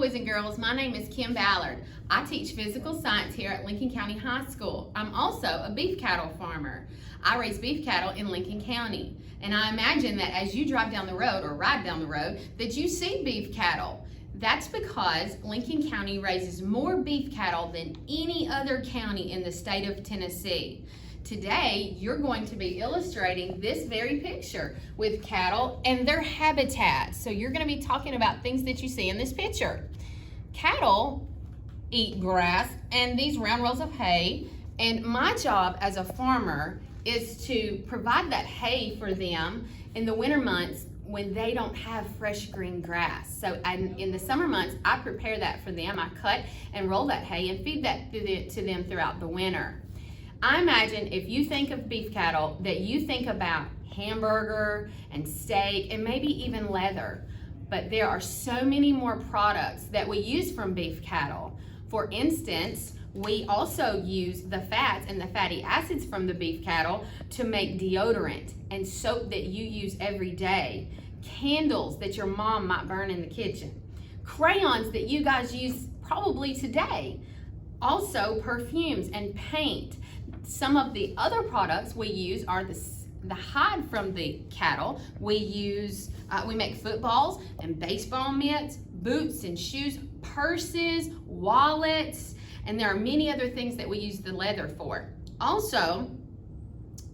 boys and girls. My name is Kim Ballard. I teach physical science here at Lincoln County High School. I'm also a beef cattle farmer. I raise beef cattle in Lincoln County. And I imagine that as you drive down the road or ride down the road, that you see beef cattle. That's because Lincoln County raises more beef cattle than any other county in the state of Tennessee. Today, you're going to be illustrating this very picture with cattle and their habitat. So you're going to be talking about things that you see in this picture. Cattle eat grass and these round rolls of hay, and my job as a farmer is to provide that hay for them in the winter months when they don't have fresh green grass. So in the summer months, I prepare that for them. I cut and roll that hay and feed that to them throughout the winter. I imagine if you think of beef cattle that you think about hamburger and steak and maybe even leather. But there are so many more products that we use from beef cattle. For instance, we also use the fats and the fatty acids from the beef cattle to make deodorant and soap that you use every day, candles that your mom might burn in the kitchen, crayons that you guys use probably today, also perfumes and paint. Some of the other products we use are the hide from the cattle. We make footballs and baseball mitts, boots and shoes, purses, wallets, and there are many other things that we use the leather for. Also,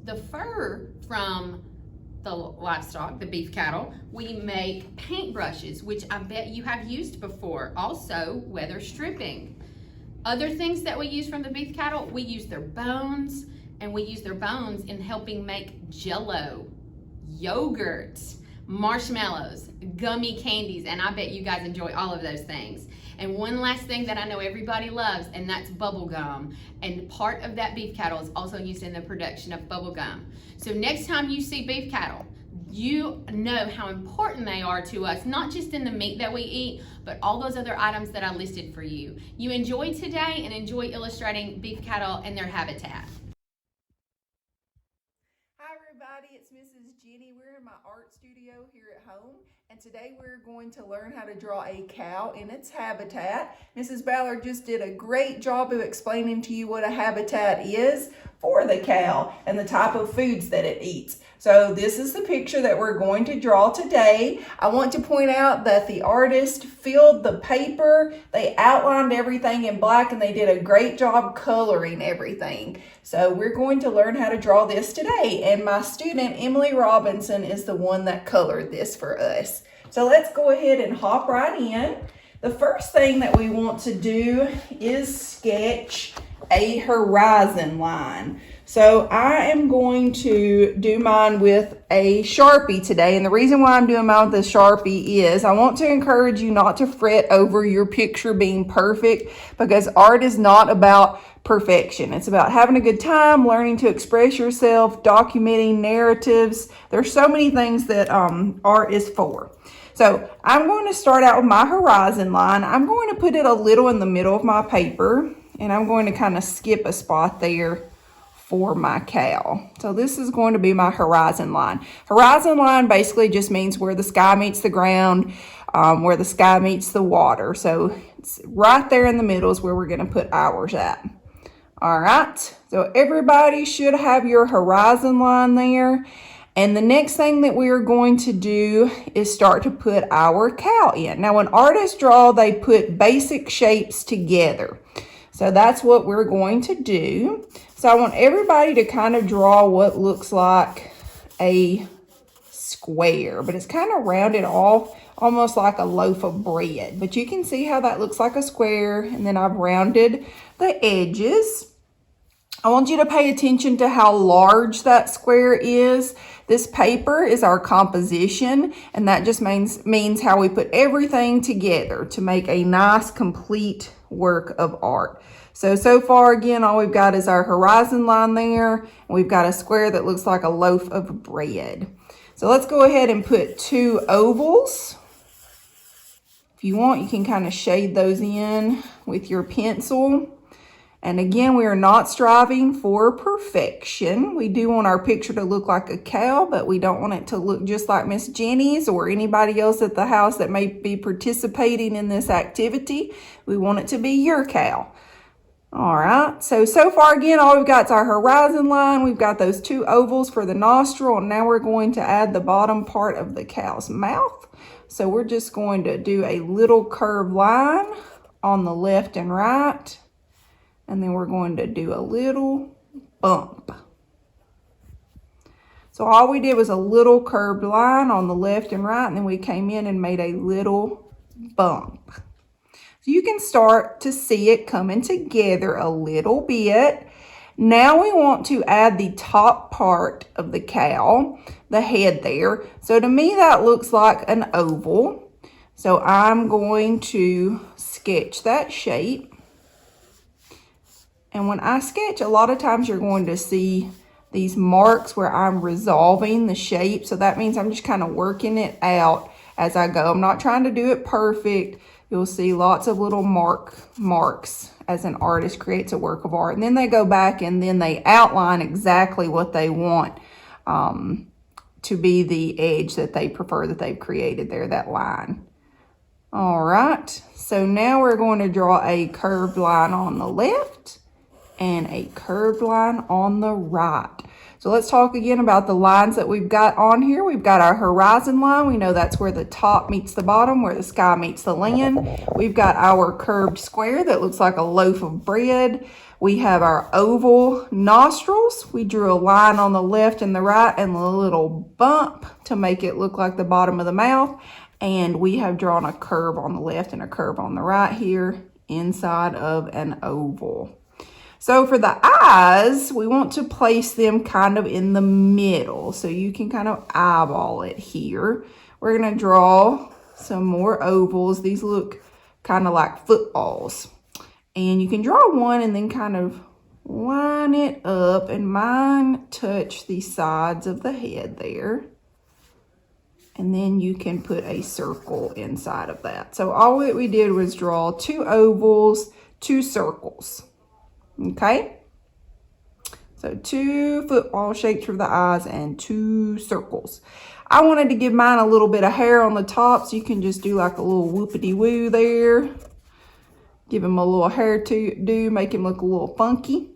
the fur from the livestock, the beef cattle, we make paintbrushes, which I bet you have used before. Also, weather stripping. Other things that we use from the beef cattle, we use their bones, and we use their bones in helping make Jell-O, yogurt, marshmallows, gummy candies, and I bet you guys enjoy all of those things. And one last thing that I know everybody loves, and that's bubble gum. And part of that beef cattle is also used in the production of bubble gum. So next time you see beef cattle, you know how important they are to us, not just in the meat that we eat, but all those other items that I listed for you. You enjoy today and enjoy illustrating beef cattle and their habitat. Hi everybody, it's Mrs. Jennie. We're in my art studio here at home, and today we're going to learn how to draw a cow in its habitat. Mrs. Ballard just did a great job of explaining to you what a habitat is for the cow and the type of foods that it eats. So this is the picture that we're going to draw today. I want to point out that the artist filled the paper, they outlined everything in black, and they did a great job coloring everything. So we're going to learn how to draw this today, and my student Emily Robinson is the one that colored this for us. So let's go ahead and hop right in. The first thing that we want to do is sketch a horizon line. So I am going to do mine with a Sharpie today. And the reason why I'm doing mine with a Sharpie is I want to encourage you not to fret over your picture being perfect, because art is not about perfection. It's about having a good time, learning to express yourself, documenting narratives. There's so many things that art is for. So I'm going to start out with my horizon line. I'm going to put it a little in the middle of my paper, and I'm going to kind of skip a spot there for my cow. So this is going to be my horizon line. Horizon line basically just means where the sky meets the ground, where the sky meets the water. So it's right there in the middle is where we're going to put ours at. All right, so everybody should have your horizon line there. And the next thing that we are going to do is start to put our cow in. Now, when artists draw, they put basic shapes together. So that's what we're going to do. So I want everybody to kind of draw what looks like a square, but it's kind of rounded off, almost like a loaf of bread. But you can see how that looks like a square, and then I've rounded the edges. I want you to pay attention to how large that square is. This paper is our composition, and that just means how we put everything together to make a nice, complete work of art. So far, again, all we've got is our horizon line there, and we've got a square that looks like a loaf of bread. So let's go ahead and put 2 ovals. If you want, you can kind of shade those in with your pencil. And again, we are not striving for perfection. We do want our picture to look like a cow, but we don't want it to look just like Miss Jennie's or anybody else at the house that may be participating in this activity. We want it to be your cow. All right, so far again, all we've got is our horizon line. We've got those 2 ovals for the nostril, and now we're going to add the bottom part of the cow's mouth. So we're just going to do a little curved line on the left and right. And then we're going to do a little bump. So all we did was a little curved line on the left and right, and then we came in and made a little bump. So you can start to see it coming together a little bit. Now we want to add the top part of the cow, the head there. So to me that looks like an oval. So I'm going to sketch that shape. And when I sketch, a lot of times you're going to see these marks where I'm resolving the shape. So that means I'm just kind of working it out as I go. I'm not trying to do it perfect. You'll see lots of little marks as an artist creates a work of art. And then they go back and then they outline exactly what they want to be the edge that they prefer that they've created there, that line. All right, so now we're going to draw a curved line on the left and a curved line on the right. So let's talk again about the lines that we've got on here. We've got our horizon line. We know that's where the top meets the bottom, where the sky meets the land. We've got our curved square that looks like a loaf of bread. We have our oval nostrils. We drew a line on the left and the right and a little bump to make it look like the bottom of the mouth. And we have drawn a curve on the left and a curve on the right here inside of an oval. So for the eyes, we want to place them kind of in the middle. So you can kind of eyeball it here. We're going to draw some more ovals. These look kind of like footballs. And you can draw one and then kind of line it up. And mine touch the sides of the head there. And then you can put a circle inside of that. So all that we did was draw 2 ovals, 2 circles. Okay, so 2 football shapes for the eyes and 2 circles. I wanted to give mine a little bit of hair on the top, so you can just do like a little whoopity-woo there. Give him a little hair to do, make him look a little funky.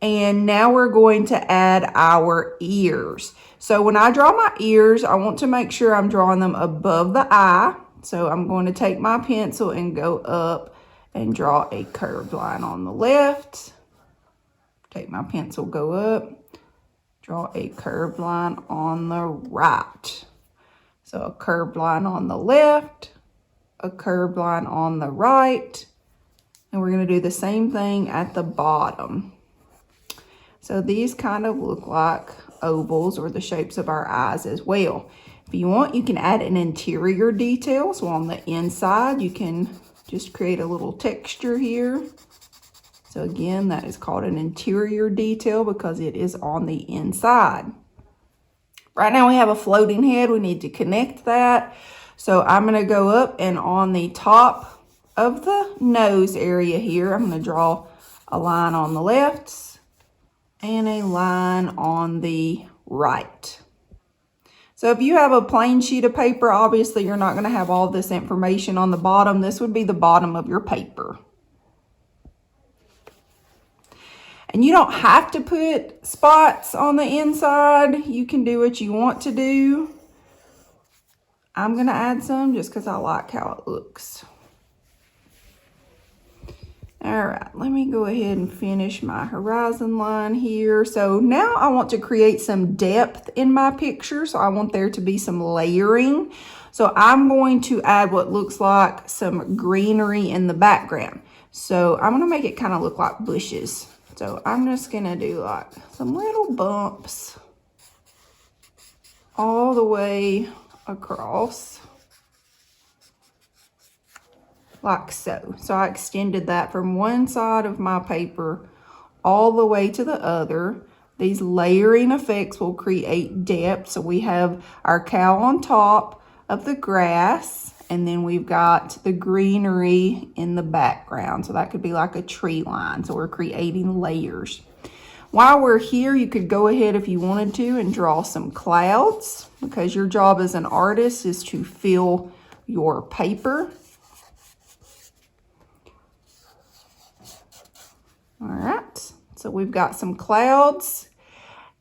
And now we're going to add our ears. So when I draw my ears, I want to make sure I'm drawing them above the eye. So I'm going to take my pencil and go up and draw a curved line on the left. Take my pencil, go up, draw a curved line on the right. So a curved line on the left, a curved line on the right, and we're going to do the same thing at the bottom. So these kind of look like ovals or the shapes of our eyes as well. If you want, you can add an interior detail. So on the inside, you can just create a little texture here. So again, that is called an interior detail because it is on the inside. Right now we have a floating head. We need to connect that. So I'm going to go up and on the top of the nose area here, I'm going to draw a line on the left and a line on the right. So if you have a plain sheet of paper, obviously you're not going to have all this information on the bottom. This would be the bottom of your paper. And you don't have to put spots on the inside. You can do what you want to do. I'm going to add some just because I like how it looks. All right, let me go ahead and finish my horizon line here. So now I want to create some depth in my picture. So I want there to be some layering. So I'm going to add what looks like some greenery in the background. So I'm going to make it kind of look like bushes. So I'm just going to do like some little bumps all the way across. Like so. So I extended that from one side of my paper all the way to the other. These layering effects will create depth. So we have our cow on top of the grass, and then we've got the greenery in the background. So that could be like a tree line. So we're creating layers. While we're here, you could go ahead if you wanted to and draw some clouds, because your job as an artist is to fill your paper. All right, so we've got some clouds.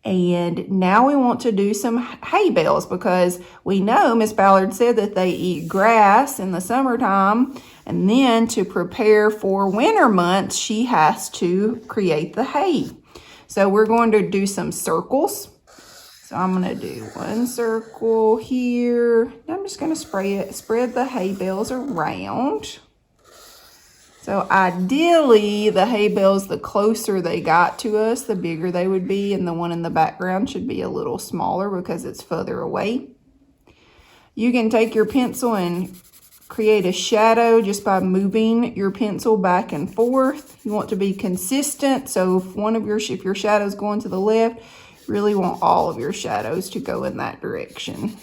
And now we want to do some hay bales, because we know Miss Ballard said that they eat grass in the summertime. And then to prepare for winter months, she has to create the hay. So we're going to do some circles. So I'm going to do one circle here. I'm just going to spread the hay bales around. So ideally, the hay bales, the closer they got to us, the bigger they would be, and the one in the background should be a little smaller because it's further away. You can take your pencil and create a shadow just by moving your pencil back and forth. You want to be consistent, so if your shadow's going to the left, you really want all of your shadows to go in that direction.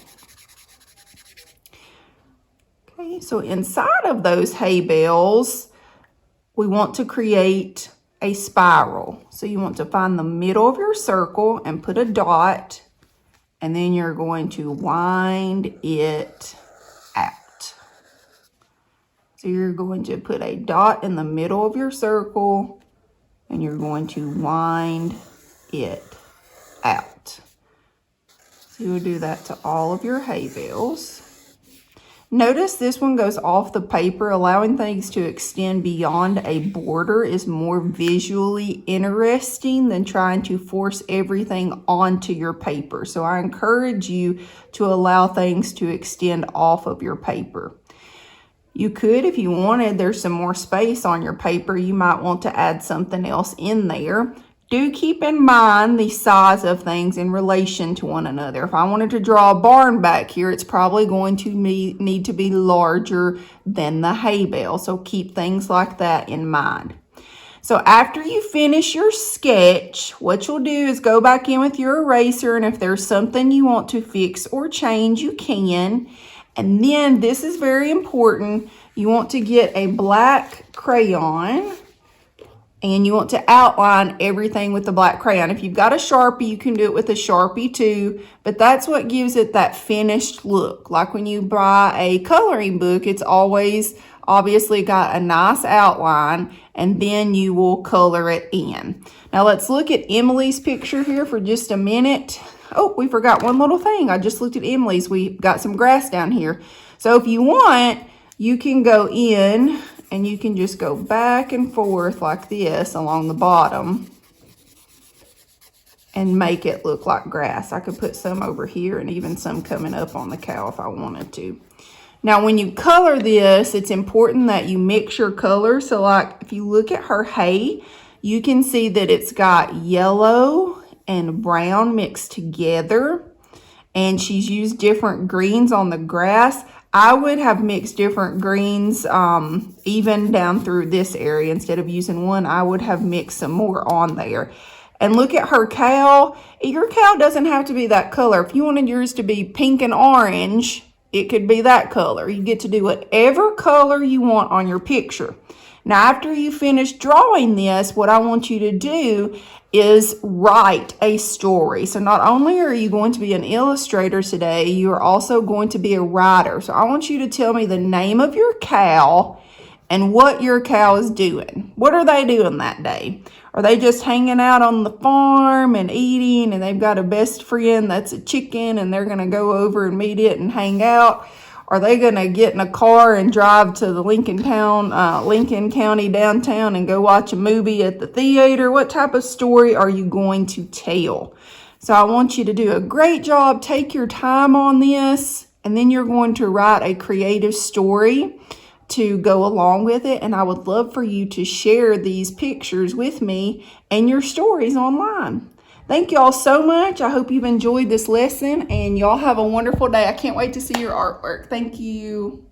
Okay, so inside of those hay bales, we want to create a spiral. So you want to find the middle of your circle and put a dot, and then you're going to wind it out. So you're going to put a dot in the middle of your circle, and you're going to wind it out. So you'll do that to all of your hay bales. Notice this one goes off the paper. Allowing things to extend beyond a border is more visually interesting than trying to force everything onto your paper. So I encourage you to allow things to extend off of your paper. You could, if you wanted, there's some more space on your paper, you might want to add something else in there. Do keep in mind the size of things in relation to one another. If I wanted to draw a barn back here, it's probably going to need to be larger than the hay bale. So keep things like that in mind. So after you finish your sketch, what you'll do is go back in with your eraser, and if there's something you want to fix or change, you can. And then this is very important. You want to get a black crayon, and you want to outline everything with the black crayon. If you've got a Sharpie, you can do it with a Sharpie too, but that's what gives it that finished look. Like when you buy a coloring book, it's always obviously got a nice outline, and then you will color it in. Now let's look at Emily's picture here for just a minute. Oh, we forgot one little thing. I just looked at Emily's. We got some grass down here. So if you want, you can go in and you can just go back and forth like this along the bottom and make it look like grass. I could put some over here and even some coming up on the cow if I wanted to. Now, when you color this, it's important that you mix your colors. So like if you look at her hay, you can see that it's got yellow and brown mixed together, and she's used different greens on the grass. I would have mixed different greens even down through this area. Instead of using one, I would have mixed some more on there. And look at her cow. Your cow doesn't have to be that color. If you wanted yours to be pink and orange, it could be that color. You get to do whatever color you want on your picture. Now, after you finish drawing this, what I want you to do is write a story. So not only are you going to be an illustrator today, you are also going to be a writer. So I want you to tell me the name of your cow and what your cow is doing. What are they doing that day? Are they just hanging out on the farm and eating, and they've got a best friend that's a chicken and they're going to go over and meet it and hang out? Are they going to get in a car and drive to the Lincoln County downtown and go watch a movie at the theater? What type of story are you going to tell? So I want you to do a great job. Take your time on this, and then you're going to write a creative story to go along with it. And I would love for you to share these pictures with me and your stories online. Thank y'all so much. I hope you've enjoyed this lesson, and y'all have a wonderful day. I can't wait to see your artwork. Thank you.